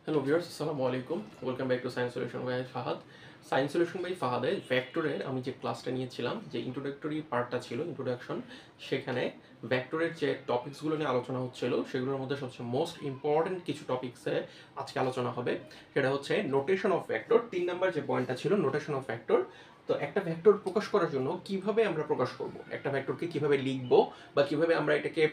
Hello viewers, আসসালামু আলাইকুম। Welcome back to science solution by Fahad. Science solution by ফাহাদে ভেক্টরের আমি যে ক্লাসটা নিয়েছিলাম, যে ইন্ট্রোডাক্টরি পার্টটা ছিল, ইন্ট্রোডাকশন, সেখানে ভেক্টরের যে টপিকসগুলো নিয়ে আলোচনা হচ্ছিল সেগুলোর মধ্যে সবচেয়ে মোস্ট ইম্পর্টেন্ট কিছু টপিক্সে আজকে আলোচনা হবে। সেটা হচ্ছে নোটেশন অফ ভেক্টর। 3 নাম্বার যে পয়েন্টটা ছিল নোটেশন অফ ভেক্টর। তো একটা ভেক্টর প্রকাশ করার জন্য কিভাবে আমরা প্রকাশ করব, একটা ভেক্টরকে কিভাবে লিখবো, বা কিভাবে আমরা এটাকে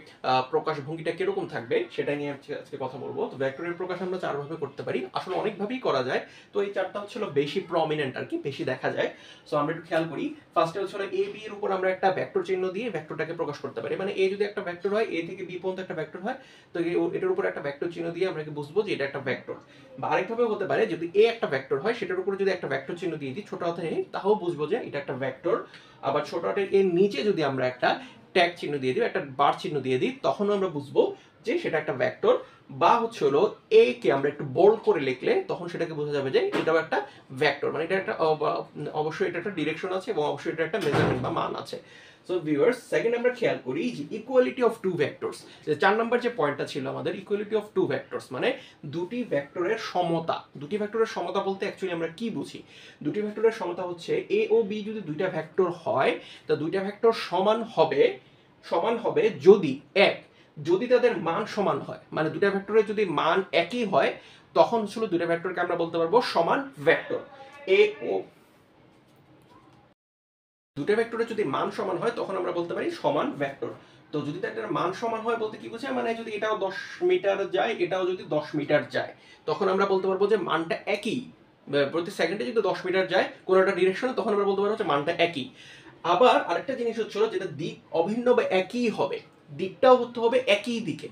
প্রকাশভঙ্গিটা কিরকম থাকবে সেটা নিয়ে আজকে কথা বলবো। তো ভেক্টরের প্রকাশ আমরা চারভাবে করতে পারি, আসলে অনেকভাবেই করা যায়। তো এই চারটা হচ্ছিল বেশি প্রমিনেন্ট আর কি, বেশি দেখা যায়। সো আমরা একটু খেয়াল করি। ফার্স্টে হচ্ছে এ বি এর উপর আমরা একটা ভেক্টর চিহ্ন দিয়ে ভেক্টরটাকে প্রকাশ করতে পারি। মানে এ যদি একটা ভেক্টর হয়, এ থেকে বি পর্যন্ত একটা ভেক্টর হয়, তো এটার উপর একটা ভেক্টর চিহ্ন দিয়ে আমরা বুঝবো যে এটা একটা ভেক্টর। বা আরেকভাবে হতে পারে, যদি এ একটা ভেক্টর হয় সেটার উপর যদি একটা ভেক্টর চিহ্ন দিয়ে দিই ছোট হাতের এ, তাহলেও বুঝবো যে এটা একটা ভেক্টর। আবার ছোট হাতের এর নিচে যদি আমরা একটা ট্যাগ চিহ্ন দিয়ে দিই, একটা বার চিহ্ন দিয়ে দিই, তখনও আমরা বুঝবো যে সেটা একটা ভেক্টর। বা হচ্ছে হলো এ কে আমরা একটু বোল্ড করে লিখলে তখন সেটাকে বোঝা যাবে যে এটাও একটা ভেক্টর। মানে এটা একটা অবশ্যই এটা একটা ডিরেকশন আছে এবং অবশ্যই এটা একটা মেজারমেন্ট বা মান আছে। সো ভিউয়ার্স, সেকেন্ড আমরা খেয়াল করি যে equality of two vectors. 4 number যে পয়েন্টটা ছিল আমাদের, ইকুয়ালিটি অফ টু ভেক্টরস, মানে দুটি ভেক্টরের সমতা। দুটি ভেক্টরের সমতা বলতে অ্যাকচুয়ালি আমরা কি বুঝি? দুটি ভেক্টরের সমতা হচ্ছে এ ও বি যদি দুইটা ভেক্টর হয়, তো দুইটা ভেক্টর সমান হবে যদি যদি তাদের মান সমান হয়, মানে দুটা ভেক্টরের যদি মান একই হয়, তখন হচ্ছিল দুটা ভেক্টরকে আমরা বলতে পারবো সমান ভেক্টর। এ ও দুটো ভেক্টরের যদি মান সমান হয় তখন আমরা বলতে পারি সমান ভেক্টর। তো যদি তাদের মান সমান হয় বলতে কি বোঝায়, মানে যদি এটাও 10 মিটার যায়, এটাও যদি 10 মিটার যায়, তখন আমরা বলতে পারবো যে মানটা একই। প্রতি সেকেন্ডে যদি 10 মিটার যায় কোনো একটা ডিরেকশনে, তখন আমরা বলতে পারবো যে মানটা একই। আবার আরেকটা জিনিস হচ্ছিল, যেটা দিক অভিন্ন বা একই হবে, দিকটাও হতে হবে একই দিকে।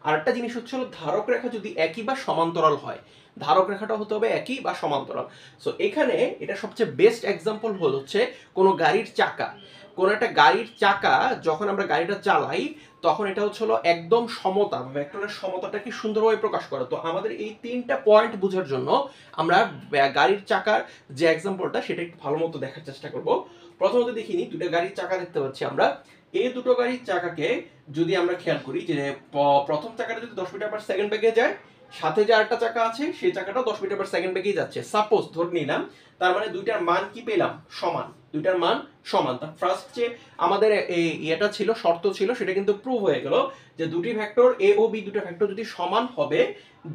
আরেকটা জিনিস হচ্ছিল, ধারক রেখা যদি একই বা সমান্তরাল হয়, ধারক রেখাটাও হতে হবে একই বা সমান্তরাল। সো এখানে এটা সবচেয়ে বেস্ট এক্সাম্পল হচ্ছে কোনো গাড়ির চাকা। কোনো একটা গাড়ির চাকা যখন আমরা গাড়িটা চালাই, তখন এটা হচ্ছে একদম সমতা, ভেক্টরের সমতাটাকে সুন্দরভাবে প্রকাশ করে। তো আমাদের এই তিনটা পয়েন্ট বোঝার জন্য আমরা গাড়ির চাকার যে এক্সাম্পলটা সেটা একটু ভালো মতো দেখার চেষ্টা করব। প্রথমত দেখিনি, দুটো গাড়ির চাকা দেখতে পাচ্ছি আমরা। এই দুটো গাড়ির চাকাকে যদি আমরা খেয়াল করি যে প্রথম চাকাটা যদি 10 মিটার পার সেকেন্ড বেগে যায়, সাথে যে আরেকটা চাকা আছে সেই চাকাটাও 10 মিটার পার সেকেন্ড বেগেই যাচ্ছে, সাপোজ ধরে নিলাম। তার মানে দুইটার মান কি পেলাম? সমান। দুইটার মান সমান। তার ফার্স্ট যে আমাদের এই ইয়েটা ছিল, শর্ত ছিল, সেটা কিন্তু প্রুভ হয়ে গেল যে দুটি ভেক্টর এ ও বি, দুটো ভেক্টর যদি সমান হবে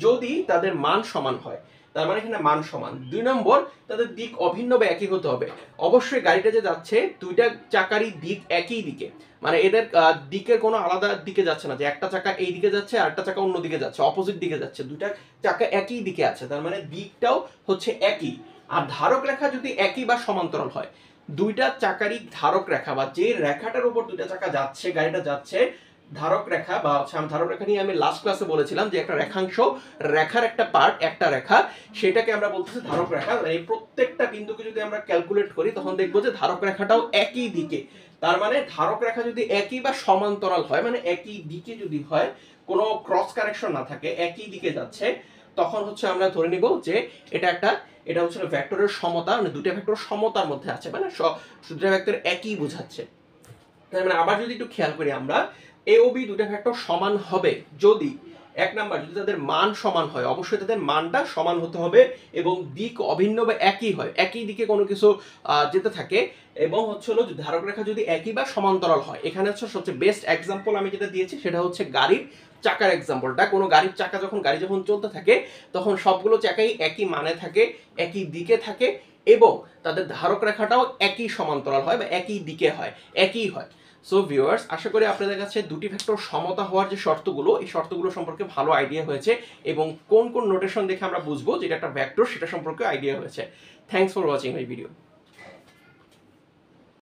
যদি তাদের মান সমান হয়। তার মানে এখানে মান সমান। 2 নম্বর, তাদের দিক অভিন্ন বা একই হতে হবে। অবশ্যই গাড়িটা যে যাচ্ছে দুইটা চাকারই দিক একই দিকে, মানে এদের দিকের কোনো আলাদা দিকে যাচ্ছে না, যে একটা চাকা এই দিকে যাচ্ছে আর একটা চাকা অন্য দিকে যাচ্ছে, অপোজিট দিকে যাচ্ছে, দুইটা চাকা একই দিকে আছে, তার মানে দিকটাও হচ্ছে একই। আর ধারক রেখা যদি একই বা সমান্তরাল হয়, দুইটা চাকারই ধারক রেখা বা যে রেখাটার উপর দুইটা চাকা যাচ্ছে, গাড়িটা যাচ্ছে, ধারক রেখা বা ধারক রেখা নিয়ে আমি লাস্ট ক্লাসে বলেছিলাম যে একটা রেখাংশ, রেখার একটা পার্ট, একটা রেখা, সেটাকে আমরা বলতেছি ধারক রেখা। এই প্রত্যেকটা বিন্দুকে যদি আমরা ক্যালকুলেট করি তখন দেখবো যে ধারক রেখাটাও একই দিকে। তার মানে ধারক রেখা যদি একই বা সমান্তরাল হয়, মানে একই দিকে যদি হয়, কোনো ক্রস কারেকশন না থাকে, একই দিকে যাচ্ছে, তখন হচ্ছে আমরা ধরে নিব যে এটা হচ্ছে ভেক্টরের সমতা, মানে দুটো ভেক্টর সমতার মধ্যে আছে, মানে দুটো ভেক্টর একই বোঝাচ্ছে। তার মানে আবার যদি একটু খেয়াল করি আমরা, এ ও বি দুটো ভেক্টর সমান হবে যদি, এক নাম্বার, যদি তাদের মান সমান হয়, অবশ্যই তাদের মানটা সমান হতে হবে এবং দিক অভিন্ন বা একই হয়, একই দিকে কোনো কিছু যেতে থাকে, এবং হচ্ছে হলো ধারক রেখা যদি একই বা সমান্তরাল হয়। এখানে হচ্ছে সবচেয়ে বেস্ট এক্সাম্পল আমি যেটা দিয়েছি সেটা হচ্ছে গাড়ির চাকার এক্সাম্পলটা। কোনো গাড়ির চাকা গাড়ি যখন চলতে থাকে, তখন সবগুলো চাকাই একই মানে থাকে, একই দিকে থাকে, এবং তাদের ধারক রেখাটাও একই সমান্তরাল হয় বা একই দিকে হয়, একই হয়। সো ভিউয়ার্স, আশা করি আপনাদের কাছে দুটি ভেক্টর সমতা হওয়ার যে শর্তগুলো, এই শর্তগুলো সম্পর্কে ভালো আইডিয়া হয়েছে, এবং কোন কোন নোটেশন দেখে আমরা বুঝবো যেটা একটা ভেক্টর সেটা সম্পর্কে আইডিয়া হয়েছে। Thanks for watching my video.